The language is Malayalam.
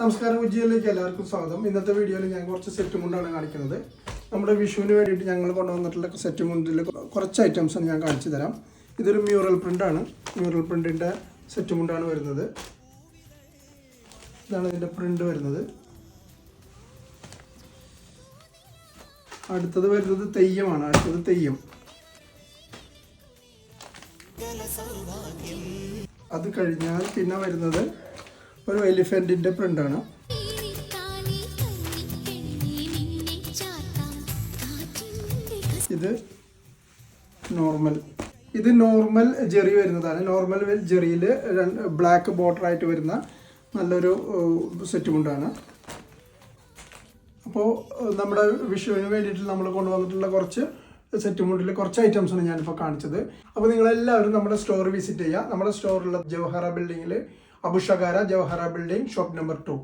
നമസ്കാരം, ഉജ്ജിയിലേക്ക് എല്ലാവർക്കും സ്വാഗതം. ഇന്നത്തെ വീഡിയോയിൽ ഞാൻ കുറച്ച് സെറ്റ് മുണ്ടാണ് കാണിക്കുന്നത്. നമ്മുടെ വിഷുവിന് വേണ്ടിയിട്ട് ഞങ്ങൾ കൊണ്ടുവന്നിട്ടുള്ള സെറ്റ് മുണ്ടിൽ കുറച്ച് ഐറ്റംസാണ് ഞാൻ കാണിച്ചു തരാം. ഇതൊരു മ്യൂറൽ പ്രിൻ്റാണ്. മ്യൂറൽ പ്രിൻറ്റിൻ്റെ സെറ്റ് മുണ്ടാണ് വരുന്നത്. ഇതാണ് ഇതിൻ്റെ പ്രിൻ്റ് വരുന്നത്. അടുത്തത് വരുന്നത് തെയ്യമാണ്. തെയ്യം. അത് കഴിഞ്ഞാൽ പിന്നെ വരുന്നത് ഒരു എലിഫൻറ്റിൻ്റെ പ്രിൻ്റാണ്. ഇത് നോർമൽ ജെറി വരുന്നതാണ്. നോർമൽ ജെറിയിൽ ബ്ലാക്ക് ബോർഡർ ആയിട്ട് വരുന്ന നല്ലൊരു സെറ്റ് മുണ്ടാണ്. അപ്പോൾ നമ്മുടെ വിഷുവിന് വേണ്ടിയിട്ട് നമ്മൾ കൊണ്ടുവന്നിട്ടുള്ള കുറച്ച് സെറ്റ് മുണ്ടിൽ കുറച്ച് ഐറ്റംസാണ് ഞാനിപ്പോൾ കാണിച്ചത്. അപ്പോൾ നിങ്ങളെല്ലാവരും നമ്മുടെ സ്റ്റോർ വിസിറ്റ് ചെയ്യുക. നമ്മുടെ സ്റ്റോറിലുള്ള ജവഹറ ബിൽഡിങ്ങിൽ, അബുഷഗാര ജവഹറ ബിൽഡിംഗ്, ഷോപ്പ് നമ്പർ 2.